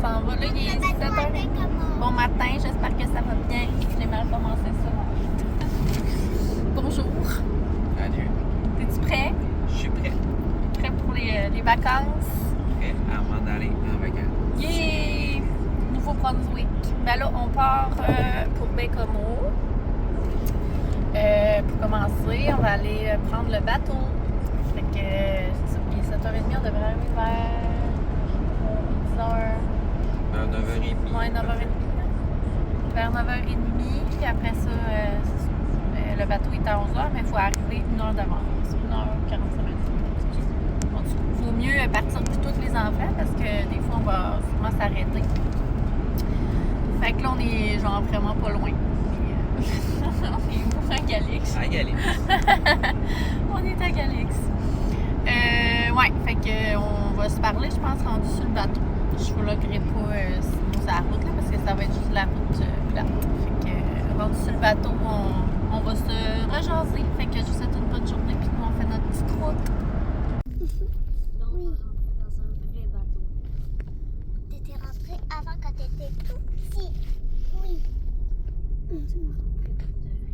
s'en va. Là, il est 7h30. Bon matin, j'espère que ça va bien. J'ai mal commencé ça. Bonjour. Salut. Es-tu prêt? Je suis prêt. Prêt pour les vacances? Prêt à m'en aller en vacances. Yeah! Nouveau-Brunswick. Ben là, on part pour Baie-Comeau. Pour commencer, on va aller prendre le bateau. Fait que c'est ça. Il est 7h30, on devrait arriver vers 10h. Vers 9h30. Ouais, 9h30. Vers 9h30. Puis après ça, c'est ça. Le bateau est à 11h, mais il faut arriver 1h d'avance. 1h45 minutes. Il vaut mieux partir plus tôt que les enfants parce que des fois, on va sûrement s'arrêter. Fait que là, on est genre vraiment pas loin. On est où? À Galix. À Galix. On est à Galix. Ouais, fait que on va se parler, je pense, rendu sur le bateau. Je vous loggerai pas sinon sur la route, là, parce que ça va être juste la route plate. Fait que rendu sur le bateau, on va se rejaser. Fait que je vous souhaite une bonne journée, puis nous, on fait notre petite route. Là, on va rentrer dans un vrai bateau. T'étais rentré avant quand t'étais tout petit. Oui. Tu m'as rentré pour de vrai.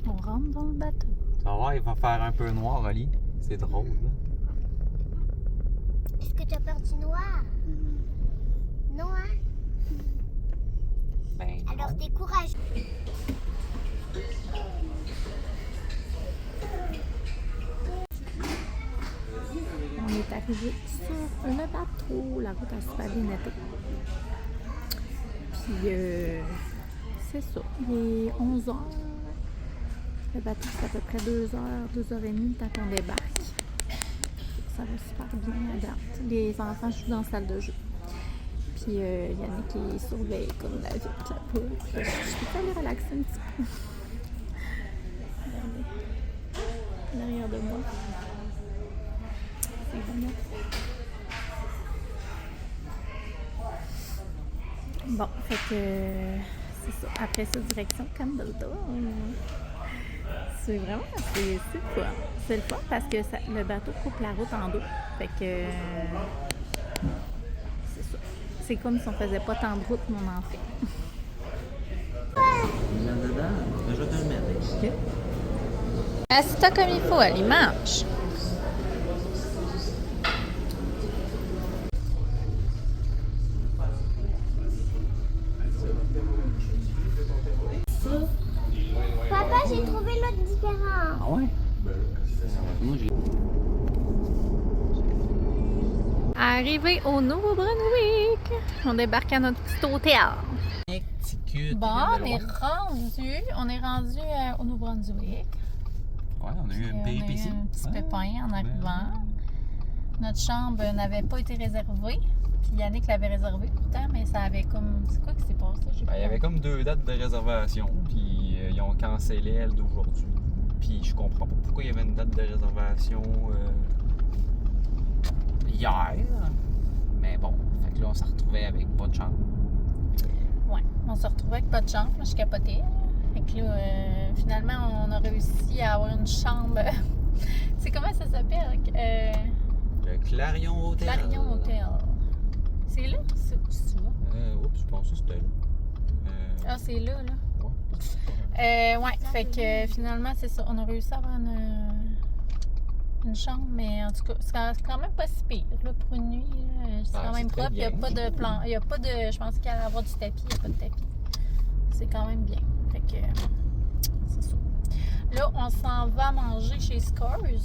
On rentre dans le bateau. Tu vas voir, il va faire un peu noir, Oli. C'est drôle, là. Est-ce que tu as peur du noir? Non, hein? Ben, Alors non. t'es courageux. On est arrivé sur le bateau. La route a super bien été. Puis, c'est ça. Il est 11h. Le bateau, c'est à peu près 2h, 2h30 tant qu'on débarque. Ça va super bien à date. Les enfants jouent dans la salle de jeu. Puis, Yannick qui surveille comme la vitre là-bas. Je peux aller relaxer un petit peu. Regardez. Derrière de moi. C'est bon. Bon, fait que c'est ça. Après ça, direction Campbellton. C'est vraiment, c'est quoi? C'est le fun parce que le bateau coupe la route en deux. Fait que c'est ça. C'est comme si on faisait pas tant de route, mais on en fait. Viens dedans. Je vais te le mettre. OK. Assieds-toi comme il faut, allez, mange. Papa, j'ai trouvé l'autre différent. Ah ouais? Moi, j'ai... Arrivé au Nouveau-Brunswick, on débarque à notre petit hôtel. Bon, on est rendu au Nouveau-Brunswick. Ouais, on a eu un On a eu péripétie. un petit pépin en arrivant. Notre chambre n'avait pas été réservée. Puis Yannick l'avait réservée pourtant, mais ça avait comme... C'est quoi qui s'est passé? J'ai pas Il y avait comme 2 dates de réservation, puis ils ont cancellé elle d'aujourd'hui. Puis je comprends pas pourquoi il y avait une date de réservation hier. Mais bon, fait que là, on s'est retrouvés avec pas de chambre. Ouais, on se retrouvait avec pas de chambre. Moi, je capotais. Fait que là, finalement, on a réussi à avoir une chambre. C'est comment ça s'appelle? Le Clarion Hotel. Clarion Hotel. C'est là? C'est ça? Oups, je pense que c'était là. Ah, c'est là, là. Ouais. Ouais, fait que finalement, c'est ça. On a réussi à avoir une chambre, mais en tout cas, c'est quand même pas si pire. Là, pour une nuit, là, c'est quand même c'est très propre. Il n'y a bien. pas de plan. Il n'y a pas de. Je pense qu'il y a avoir du tapis. Il n'y a pas de tapis. C'est quand même bien. Fait que c'est ça. Là, on s'en va manger chez Scores. Il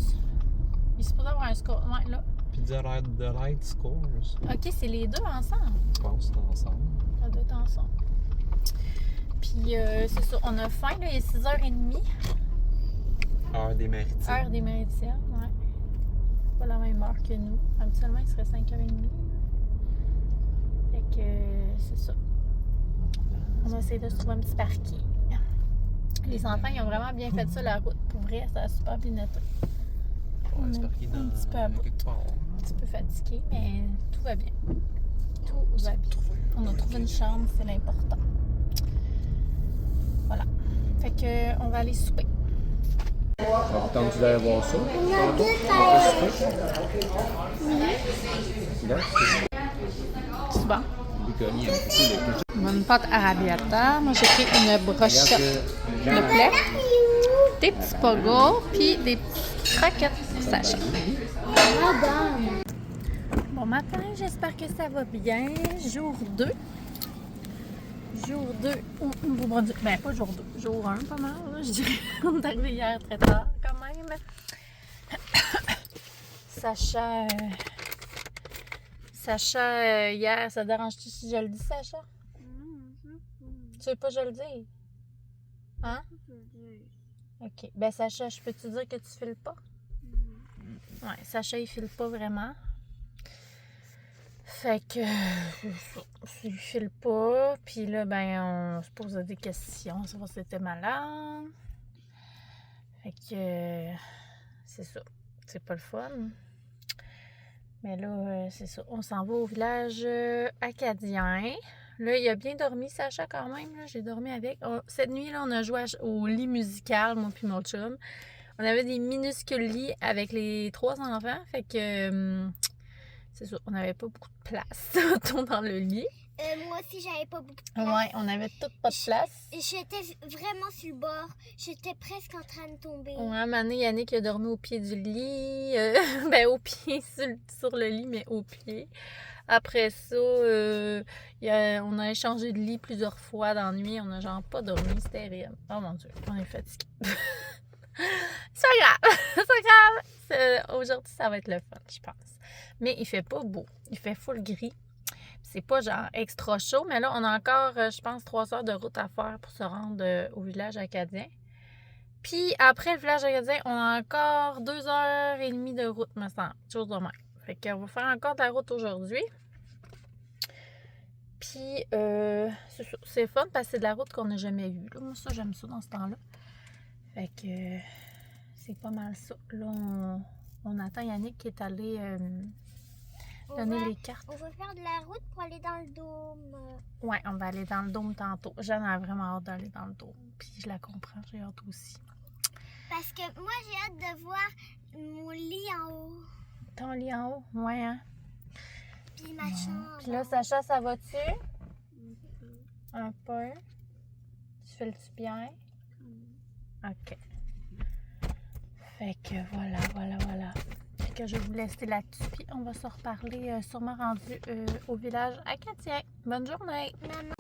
est supposé avoir un score. Ouais, là. Pizza Delight Scores. OK, c'est les deux ensemble. Je pense que c'est ensemble. Ça doit être ensemble. Puis, c'est ça. On a faim, là. Il est 6h30. Heure des Maritimes. Heure des Méritiennes, ouais. Pas la même heure que nous. Habituellement, il serait 5h30. Fait que c'est ça. On va essayer de se trouver un petit parking. Les enfants, ils ont vraiment bien fait ça, la route. Pour vrai, ça a super bien été. On va se parquer dans un petit peu à bout. quelque part. Un petit peu fatigué, mais tout va bien. Tout va bien. On a trouvé une chambre, c'est l'important. Voilà. Fait que on va aller souper. Attends, tu vas aller voir ça. C'est bon? Bonne pâte arrabbiata. Moi, j'ai pris une brochette de poulet, des petits pogos, puis des petites croquettes sachets. Bon matin, j'espère que ça va bien. Jour 2. Jour 2 au Nouveau-Brunswick. Ben, pas jour 2, jour 1, pas mal, là, je dirais. On est arrivé hier très tard, quand même. Sacha, hier, ça dérange-tu si je le dis, Sacha? Tu veux pas que je le dise? Hein? Ok. Ben, Sacha, je peux te dire que tu files pas? Ouais, Sacha, il file pas vraiment. Fait que, il file pas. Puis là, ben, on se pose des questions, savoir si c'était malade. Fait que, c'est ça. C'est pas le fun. Mais là, c'est ça. On s'en va au village acadien. Là, il a bien dormi, Sacha, quand même. Là. J'ai dormi avec. Cette nuit, là, on a joué au lit musical, moi puis mon chum. On avait des minuscules lits avec les 3 enfants. Fait que, c'est ça. On n'avait pas beaucoup de place dans le lit. Moi aussi, j'avais pas beaucoup de place. Ouais, on avait toutes pas de place. J'étais vraiment sur le bord. J'étais presque en train de tomber. Ouais, un moment donné, Yannick a dormi au pied du lit. Ben, au pied, sur le lit, mais au pied. Après ça, on a échangé de lit plusieurs fois dans la nuit. On n'a genre pas dormi. C'était terrible. Oh mon Dieu, on est fatigué. C'est pas grave. C'est pas grave. Aujourd'hui, ça va être le fun, je pense. Mais il fait pas beau. Il fait full gris. C'est pas genre extra chaud, mais là, on a encore, je pense, 3 heures de route à faire pour se rendre au village acadien. Puis après le village acadien, on a encore 2h30 de route, me semble. Chose de même. Fait qu'on va faire encore de la route aujourd'hui. Puis, c'est fun parce que c'est de la route qu'on n'a jamais eue. Là. Moi, ça, j'aime ça dans ce temps-là. Fait que c'est pas mal ça. Là, on attend Yannick qui est allé donner les cartes. On va faire de la route pour aller dans le dôme. Ouais, on va aller dans le dôme tantôt. J'en ai vraiment hâte d'aller dans le dôme. Puis je la comprends, j'ai hâte aussi. Parce que moi, j'ai hâte de voir mon lit en haut. Ton lit en haut? Ouais, hein? Puis ma chambre. Puis là, Sacha, ça va-tu? Un peu. Tu fais-le-tu bien? OK. Fait que voilà. Fait que je vais vous laisser là-dessus. Puis on va se reparler sûrement rendu au village acadien. Bonne journée! Maman.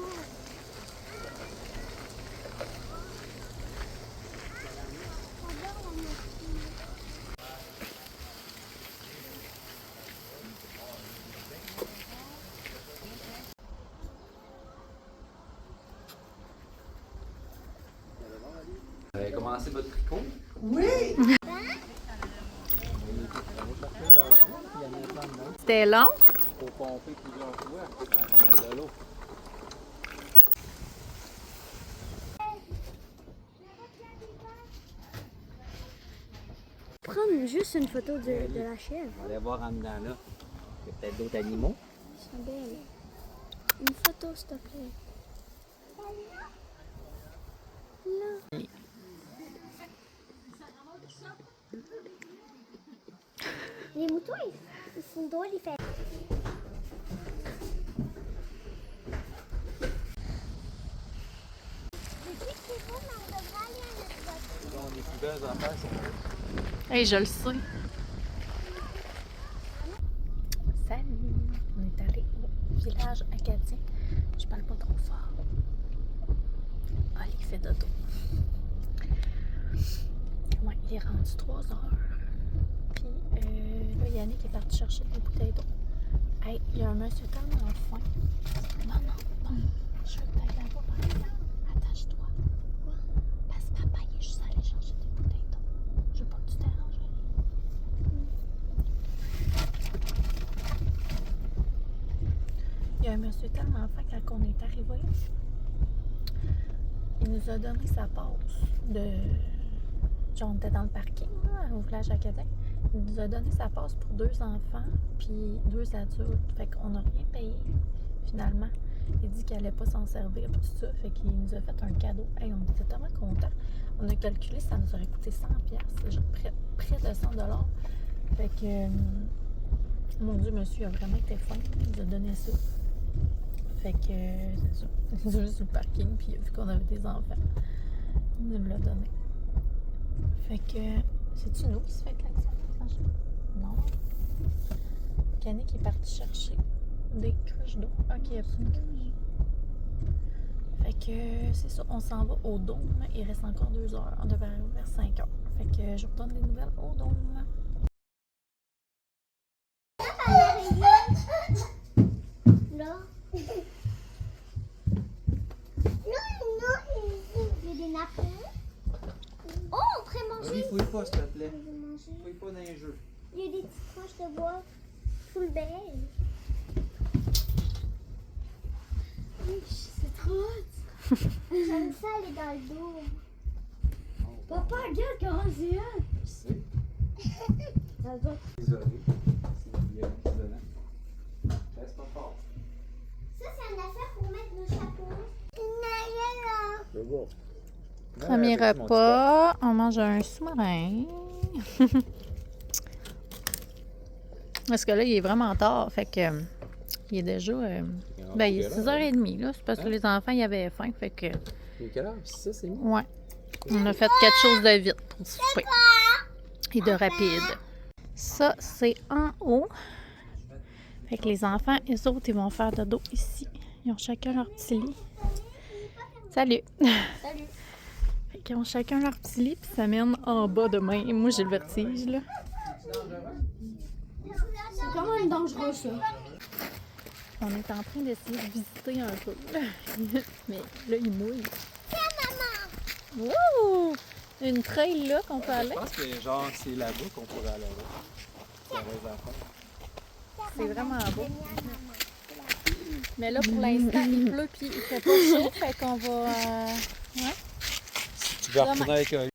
Vous avez commencé votre tricot? Oui! C'était long? Faut pomper plusieurs fois avant de mettre de l'eau. Prendre juste une photo de la chèvre. On va aller voir en dedans là. Il y a peut-être d'autres animaux. Ils sont belles. Une photo, s'il te plaît. Là. Les moutons, ils sont drôles, ils font. Les plus belles affaires sont Hey, je le sais. Salut! On est allé au village acadien. Je parle pas trop fort. Ah, il fait dodo. Ouais, il est rendu 3 heures. Puis là, Yannick est parti chercher des bouteilles d'eau. Hey, il y a un monsieur tellement faim. Non. Je veux que tu ailles là-bas, par exemple. Attache-toi. Quoi? Parce que papa, il est juste allé chercher des bouteilles d'eau. Je veux pas que tu t'arranges. Il y a un monsieur tellement faim quand on est arrivé. Il nous a donné sa passe de... Genre, on était dans le parking, là, au village acadien. Il nous a donné sa passe pour 2 enfants, puis 2 adultes. Fait qu'on n'a rien payé, finalement. Il dit qu'il allait pas s'en servir, puis tout ça. Fait qu'il nous a fait un cadeau. Hey, on était tellement contents. On a calculé, ça nous aurait coûté 100$, genre près de 100$. Fait que, mon Dieu, monsieur a vraiment été fin. Il nous a donné ça. Fait que c'est ça. C'est juste sur le parking, puis vu qu'on avait des enfants, il nous l'a donné. Fait que c'est-tu nous qui se fait klaxon? Non. Yannick est parti chercher des cruches d'eau. Ok, il y a plus de cruche. Fait que c'est ça, on s'en va au dôme. Il reste encore 2 heures. On devrait arriver vers 5 heures. Fait que je retourne des nouvelles au dôme. Là. Non, il y a des nappes. Oh, on pourrait manger. Fouille pas, s'il te plaît. On peut manger. Fouille pas dans les jeux. Il y a des petites tranches de bois full belles. C'est trop hot. J'aime ça aller dans le dos. Papa, regarde comment c'est hot. Je sais. Ça va. Isolé. C'est isolant. Reste pas fort. Ça, c'est une affaire pour mettre nos chapeaux. Je vois. Premier repas, on mange un sous-marin. Parce que là, il est vraiment tard. Fait que il est déjà. Ben, il est 6h30, là. C'est parce que les enfants, ils avaient faim. Fait que. Il est quelle heure? Ça, c'est mieux. Ouais. On a fait quelque chose de vite pour souper. Et de rapide. Ça, c'est en haut. Fait que les enfants, eux autres, ils vont faire dodo ici. Ils ont chacun leur petit lit. Salut! Salut. Fait qu'ils ont chacun leur petit lit, puis ça mène en bas demain. Et moi, j'ai le vertige, là. C'est quand même dangereux, ça. On est en train d'essayer de visiter un peu. Mais là, il mouille. Wouh! Une trail là qu'on peut aller. Je pense que genre c'est là-bas qu'on pourrait aller là. Ça reste à faire. C'est vraiment beau. Mais là, pour l'instant, il pleut puis il fait pas chaud. Fait qu'on va... Ouais. Tu veux retourner avec